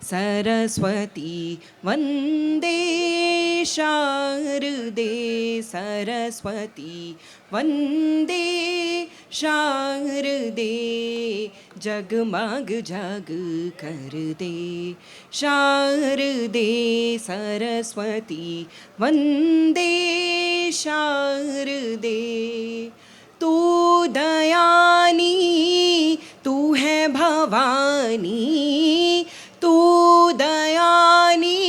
सरस्वती वन्दे शारदे सरस्वती वन्दे शारदे जगमग जग कर दे शारदे सरस्वती वन्दे शारदे तू दयानी तू है भवानी तू दयानी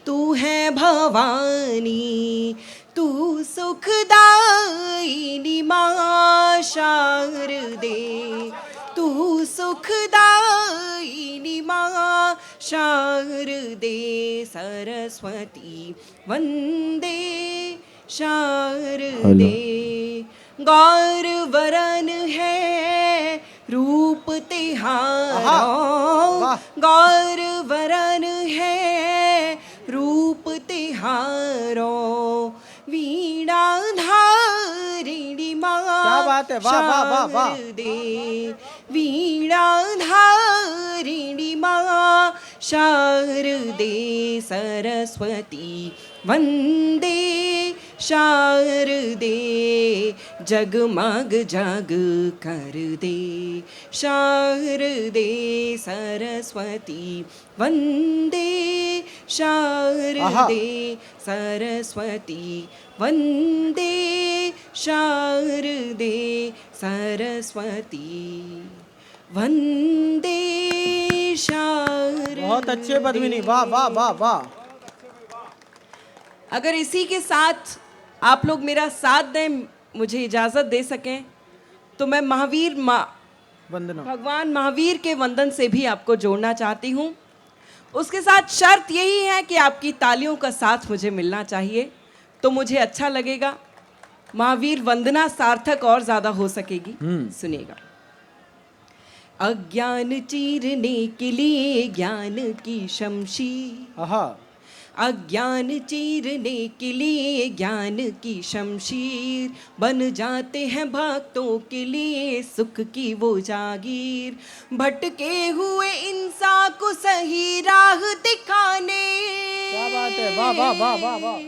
तू है भवानी तू सुखदायिनी माँ शारदे तू सुखदायिनी माँ शारदे सरस्वती वन्दे शारदे गौर वरन है रूप तिहारा गौर वरन है रूप तिहारो वीणा धारिणी माँ शारदे वीणा धारिणी माँ शारदे सरस्वती वन्दे शारदे जगमग जग कर दे शारदे सरस्वती वन्दे शारदे सरस्वती वन्दे शारदे सरस्वती वन्दे शारदे। बहुत अच्छे पद्मिनी, वाह वाह वाह वाह। अगर इसी के साथ आप लोग मेरा साथ दें, मुझे इजाज़त दे सकें, तो मैं महावीर भगवान महावीर के वंदन से भी आपको जोड़ना चाहती हूँ। उसके साथ शर्त यही है कि आपकी तालियों का साथ मुझे मिलना चाहिए, तो मुझे अच्छा लगेगा, महावीर वंदना सार्थक और ज़्यादा हो सकेगी। सुनिएगा। अज्ञान चीरने के लिए ज्ञान की शमशीर, अज्ञान चीरने के लिए ज्ञान की शमशीर बन जाते हैं भक्तों के लिए सुख की वो जागीर। भटके हुए इंसान को सही राह दिखाने, क्या बात है, वाह वाह वाह वाह वाह।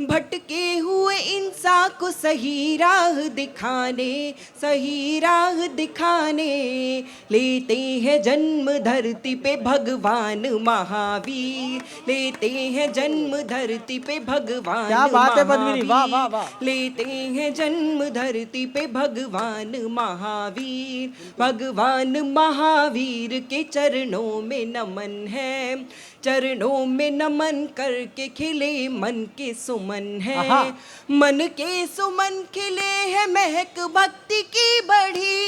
भटके हुए इंसान को सही राह दिखाने, सही राह दिखाने लेते हैं जन्म धरती पे भगवान महावीर, लेते हैं जन्म धरती पे भगवान। क्या बात है पद्मिनी, वाह वाह वाह। लेते हैं जन्म धरती पे भगवान महावीर। भगवान महावीर के चरणों में नमन है, चरणों में नमन करके खिले मन के सुमन है। मन के सुमन खिले है महक भक्ति की बढ़ी,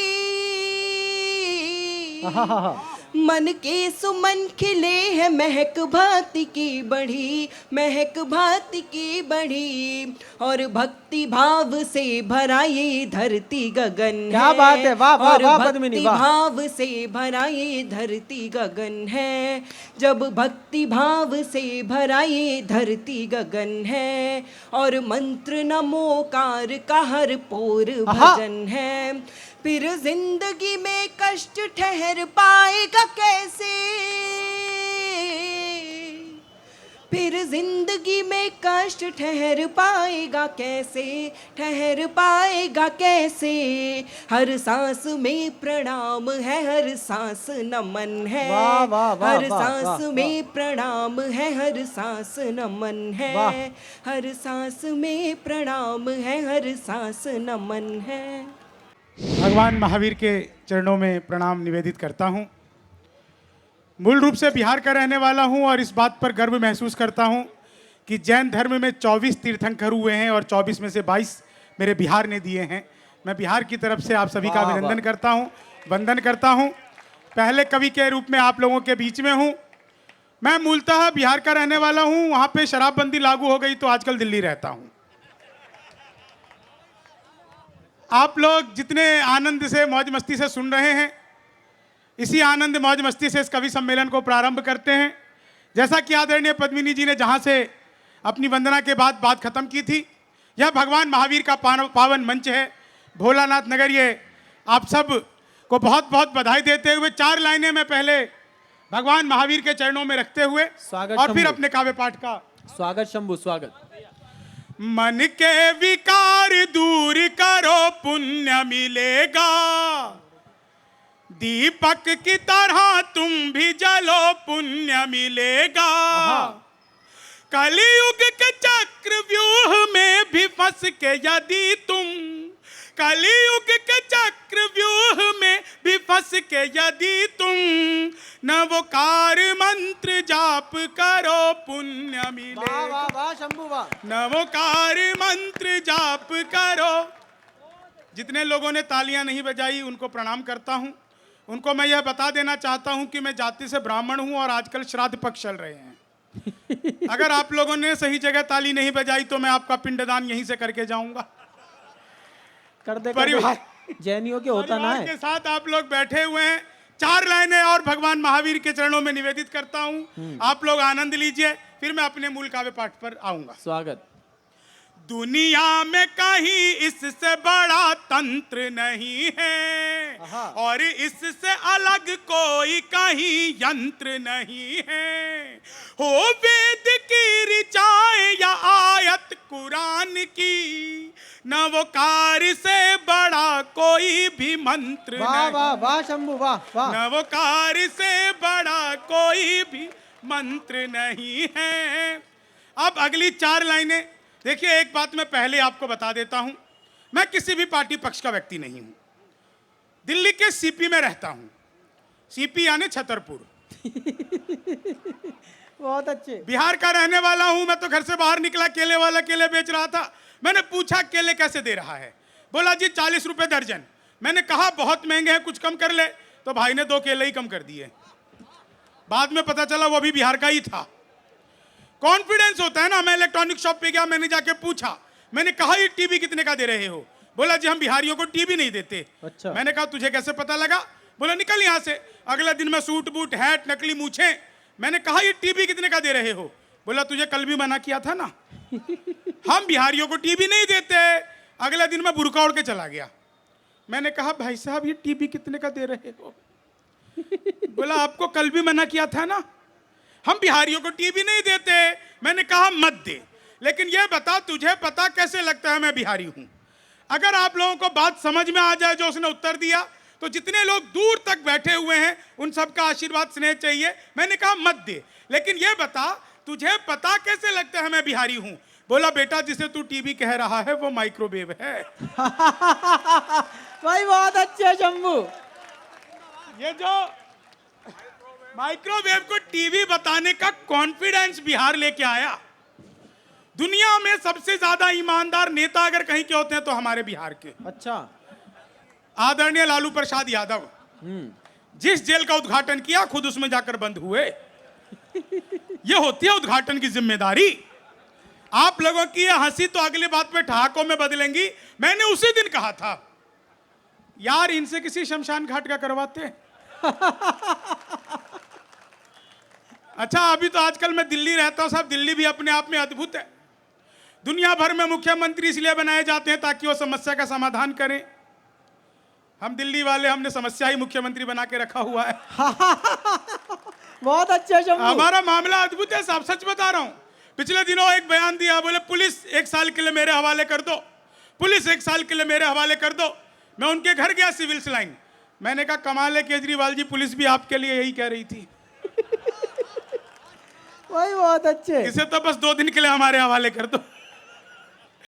मन के सुमन खिले है महक भक्ति की बढ़ी, महक भक्ति की बढ़ी। और भक्ति भाव से भरा ये धरती गगन है। क्या बात है, वाह वाह वाह पद्मिनी, भक्ति भाव से भरा ये धरती गगन है, जब भक्ति भाव से भरा ये धरती गगन है। और मंत्र नमोकार का हर पोर भजन है, फिर जिंदगी में कष्ट ठहर पाएगा कैसे, फिर जिंदगी में कष्ट ठहर पाएगा कैसे, ठहर पाएगा कैसे। हर सांस में प्रणाम है, हर सांस नमन है, वाह वाह वाह, हर वाह, सांस वाह, में प्रणाम है, हर सांस नमन है, हर सांस में प्रणाम है, हर सांस नमन है। भगवान महावीर के चरणों में प्रणाम निवेदित करता हूँ। मूल रूप से बिहार का रहने वाला हूँ और इस बात पर गर्व महसूस करता हूँ कि जैन धर्म में 24 तीर्थंकर हुए हैं और 24 में से 22 मेरे बिहार ने दिए हैं। मैं बिहार की तरफ से आप सभी का अभिनंदन करता हूँ, वंदन करता हूँ। पहले कवि के रूप में आप लोगों के बीच में हूँ। मैं मूलतः बिहार का रहने वाला हूँ, वहाँ पे शराबबंदी लागू हो गई तो आजकल दिल्ली रहता हूँ। आप लोग जितने आनंद से मौज मस्ती से सुन रहे हैं, इसी आनंद मौज मस्ती से इस कवि सम्मेलन को प्रारंभ करते हैं। जैसा कि आदरणीय पद्मिनी जी ने जहां से अपनी वंदना के बाद बात खत्म की थी, यह भगवान महावीर का पावन मंच है। भोलानाथ नगर, ये आप सब को बहुत बहुत बधाई देते हुए 4 लाइनें मैं पहले भगवान महावीर के चरणों में रखते हुए स्वागत और फिर शंभू। अपने काव्य पाठ का स्वागत शंभू, स्वागत। मन के विकार दूर करो पुण्य मिलेगा, दीपक की तरह तुम भी जलो पुण्य मिलेगा। कलियुग के चक्र व्यूह में भी फंस के यदि तुम, कलियुग के चक्र व्यूह में भी फंस के यदि तुम नवकार मंत्र जाप करो पुण्य वाह मिलेगा। वाह वाह शंभू वाह। नवकार मंत्र जाप करो। जितने लोगों ने तालियां नहीं बजाई उनको प्रणाम करता हूं। उनको मैं यह बता देना चाहता हूं कि मैं जाति से ब्राह्मण हूं और आजकल श्राद्ध पक्ष चल रहे हैं। अगर आप लोगों ने सही जगह ताली नहीं बजाई तो मैं आपका पिंडदान यहीं से करके जाऊंगा। कर दे परिवार जैनियों के होता ना परिवार है। के साथ आप लोग बैठे हुए हैं। 4 लाइनें और भगवान महावीर के चरणों में निवेदित करता हूं। आप लोग आनंद लीजिए, फिर मैं अपने मूल काव्य पाठ पर आऊंगा। स्वागत। दुनिया में कहीं इससे बड़ा तंत्र नहीं है और इससे अलग कोई कहीं यंत्र नहीं है। हो वेद की ऋचाएं या आयत कुरान की, नवकार से बड़ा कोई भी मंत्र वाह नहीं। वाह वाह शंभू वाह वाह। नवकार से बड़ा कोई भी मंत्र नहीं है। अब अगली 4 लाइनें देखिए। एक बात मैं पहले आपको बता देता हूं, मैं किसी भी पार्टी पक्ष का व्यक्ति नहीं हूं। दिल्ली के सीपी में रहता हूं। सीपी यानी छतरपुर। बहुत अच्छे। बिहार का रहने वाला हूं। मैं तो घर से बाहर निकला, केले वाला केले बेच रहा था। मैंने पूछा केले कैसे दे रहा है? बोला जी 40 रुपए दर्जन। मैंने कहा बहुत महंगे हैं, कुछ कम कर ले। तो भाई ने 2 केले ही कम कर दिए। बाद में पता चला वो भी बिहार का ही था। कॉन्फिडेंस होता है ना। मैं इलेक्ट्रॉनिक शॉप पे गया, मैंने जाके पूछा, मैंने कहा ये टीवी कितने का दे रहे हो? बोला जी हम बिहारियों को टीवी नहीं देते। अच्छा। मैंने कहा तुझे कैसे पता लगा? बोला निकल यहाँ से। अगला दिन मैं सूट बूट हैट नकली मूछे। मैंने कहा ये टीवी कितने का दे रहे हो? बोला तुझे कल भी मना किया था ना, हम बिहारियों को टीवी नहीं देते। अगला दिन मैं बुर्का ओढ़ के चला गया। मैंने कहा भाई साहब ये टीवी कितने का दे रहे हो? बोला आपको कल भी मना किया था ना, हम बिहारियों को टीवी नहीं देते। मैंने कहा मत दे, लेकिन यह बता तुझे पता कैसे लगता है मैं बिहारी हूं? अगर आप लोगों को बात समझ में आ जाए जो उसने उत्तर दिया, तो जितने लोग दूर तक बैठे हुए हैं उन सबका आशीर्वाद स्नेह चाहिए। मैंने कहा मत दे, लेकिन यह बता तुझे पता कैसे लगता है मैं बिहारी हूं? बोला बेटा जिसे तू टीवी कह रहा है वो माइक्रोवेव है। भाई बहुत अच्छे शंभू। ये जो माइक्रोवेव को टीवी बताने का कॉन्फिडेंस बिहार लेके आया। दुनिया में सबसे ज्यादा ईमानदार नेता अगर कहीं के होते हैं तो हमारे बिहार के। अच्छा। आदरणीय लालू प्रसाद यादव जिस जेल का उद्घाटन किया खुद उसमें जाकर बंद हुए। यह होती है उद्घाटन की जिम्मेदारी। आप लोगों की यह हंसी तो अगली बात में ठहाकों में बदलेंगी। मैंने उसी दिन कहा था यार इनसे किसी शमशान घाट का करवाते। अच्छा अभी तो आजकल मैं दिल्ली रहता हूं साहब। दिल्ली भी अपने आप में अद्भुत है। दुनिया भर में मुख्यमंत्री इसलिए बनाए जाते हैं ताकि वो समस्या का समाधान करें। हम दिल्ली वाले हमने समस्या ही मुख्यमंत्री बना के रखा हुआ है। बहुत अच्छे शंभू। हमारा मामला अद्भुत है साहब, सच बता रहा हूं। पिछले दिनों एक बयान दिया, बोले पुलिस 1 साल के लिए मेरे हवाले कर दो, पुलिस 1 साल के लिए मेरे हवाले कर दो। मैं उनके घर गया सिविल्स लाइन। मैंने कहा कमाल है केजरीवाल जी, पुलिस भी आपके लिए यही कह रही थी। भाई बहुत अच्छे। इसे तो बस 2 दिन के लिए हमारे हवाले कर दो।